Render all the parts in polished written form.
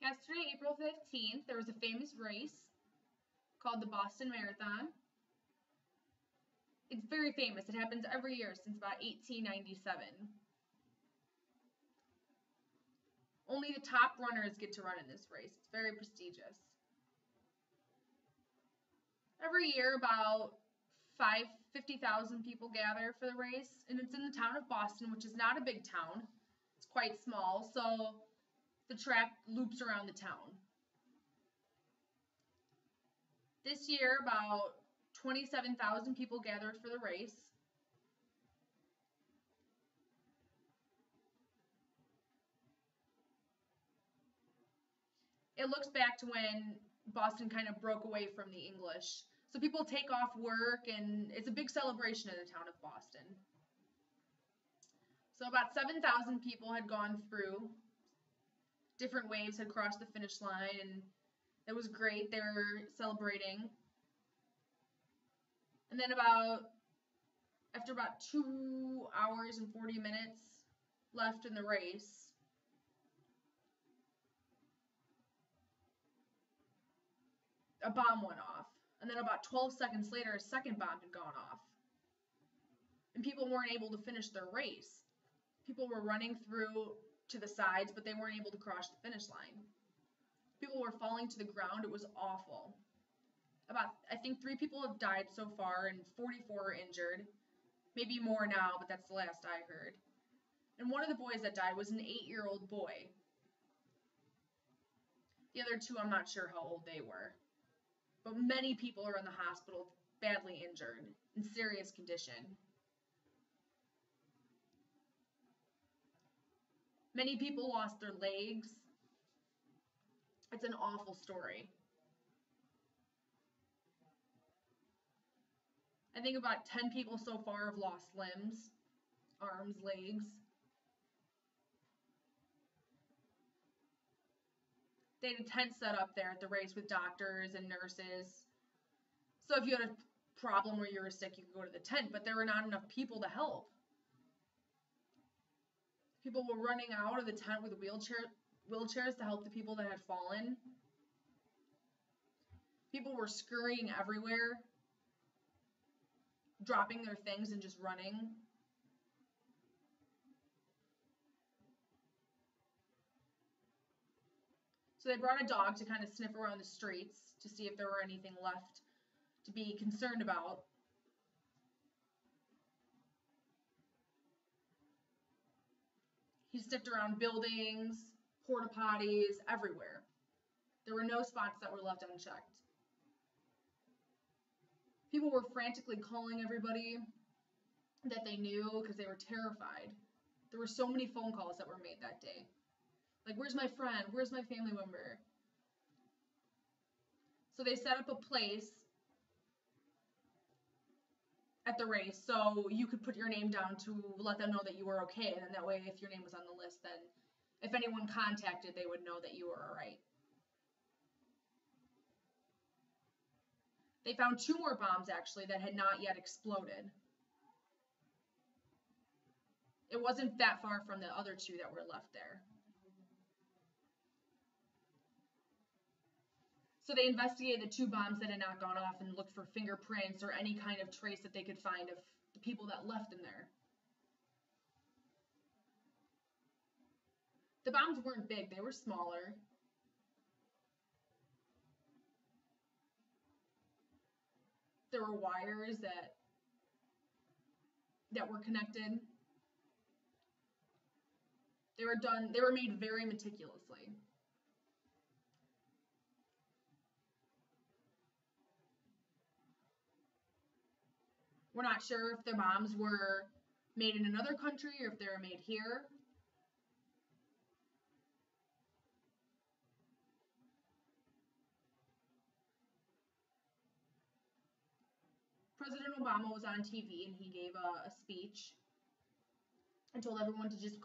Yesterday, April 15th, there was a famous race called the Boston Marathon. It's very famous. It happens every year since about 1897. Only the top runners get to run in this race. It's very prestigious. Every year, about 50,000 people gather for the race, and it's in the town of Boston, which is not a big town. It's quite small, so the track loops around the town. This year, about 27,000 people gathered for the race. It looks back to when Boston kind of broke away from the English. So people take off work, and it's a big celebration in the town of Boston. So about 7,000 people had gone through. Different waves had crossed the finish line, and it was great. They were celebrating. And then after about 2 hours and 40 minutes left in the race, a bomb went off. And then about 12 seconds later, a second bomb had gone off. And people weren't able to finish their race. People were running through to the sides, but they weren't able to cross the finish line. People were falling to the ground. It was awful. I think 3 people have died so far, and 44 are injured. Maybe more now, but that's the last I heard. And one of the boys that died was an 8-year-old boy. The other 2, I'm not sure how old they were. But many people are in the hospital, badly injured, in serious condition. Many people lost their legs. It's an awful story. I think about 10 people so far have lost limbs, arms, legs. They had a tent set up there at the race with doctors and nurses. So if you had a problem where you were sick, you could go to the tent, but there were not enough people to help. People were running out of the tent with wheelchairs to help the people that had fallen. People were scurrying everywhere, dropping their things and just running. So they brought a dog to kind of sniff around the streets to see if there were anything left to be concerned about. He sniffed around buildings, porta potties, everywhere. There were no spots that were left unchecked. People were frantically calling everybody that they knew because they were terrified. There were so many phone calls that were made that day. Like, where's my friend? Where's my family member? So they set up a place at the race so you could put your name down to let them know that you were okay. And then that way, if your name was on the list, then if anyone contacted, they would know that you were all right. They found 2 more bombs, actually, that had not yet exploded. It wasn't that far from the other 2 that were left there. So they investigated the 2 bombs that had not gone off and looked for fingerprints or any kind of trace that they could find of the people that left in there. The bombs weren't big, they were smaller. There were wires that were connected. They were made very meticulously. We're not sure if the bombs were made in another country or if they were made here. President Obama was on TV and he gave a speech and told everyone to just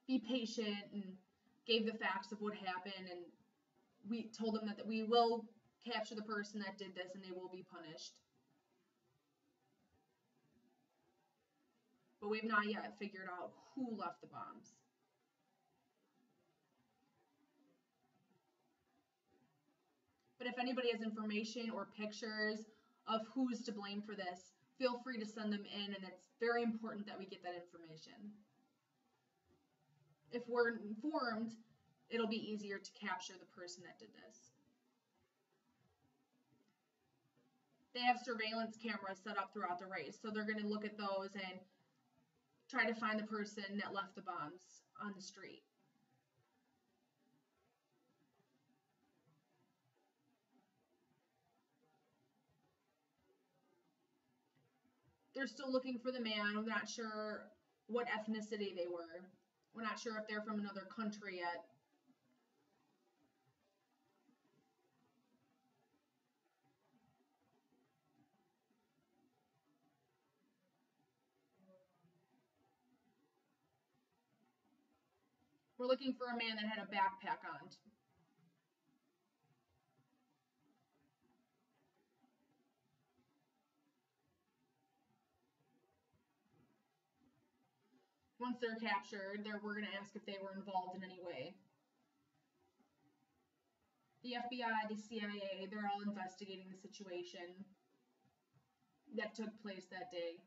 be patient and gave the facts of what happened, and we told them that we will capture the person that did this and they will be punished. But we've not yet figured out who left the bombs. But if anybody has information or pictures of who's to blame for this, feel free to send them in, and it's very important that we get that information. If we're informed, it'll be easier to capture the person that did this. They have surveillance cameras set up throughout the race, so they're going to look at those and try to find the person that left the bombs on the street. They're still looking for the man. We're not sure what ethnicity they were. We're not sure if they're from another country yet. We're looking for a man that had a backpack on. Once they're captured, we're going to ask if they were involved in any way. The FBI, the CIA, they're all investigating the situation that took place that day.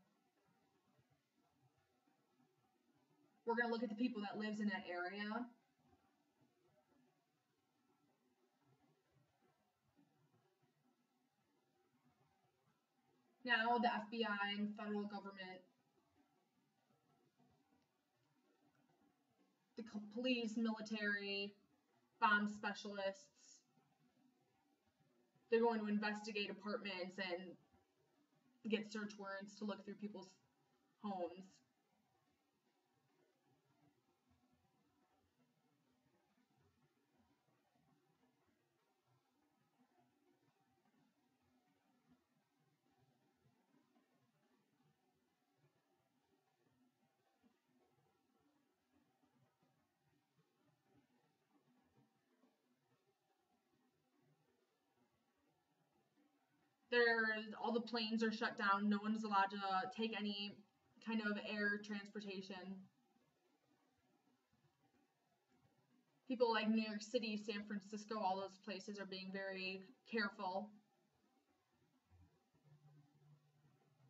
We're going to look at the people that lives in that area. Now the FBI and federal government, the police, military, bomb specialists, they're going to investigate apartments and get search warrants to look through people's homes. All the planes are shut down. No one's allowed to take any kind of air transportation. People like New York City, San Francisco, all those places are being very careful.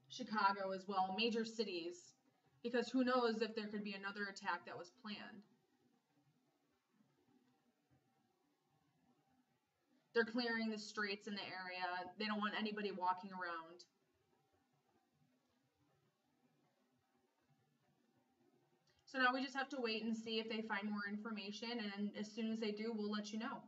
Chicago as well, major cities, because who knows if there could be another attack that was planned. They're clearing the streets in the area. They don't want anybody walking around. So now we just have to wait and see if they find more information, and as soon as they do, we'll let you know.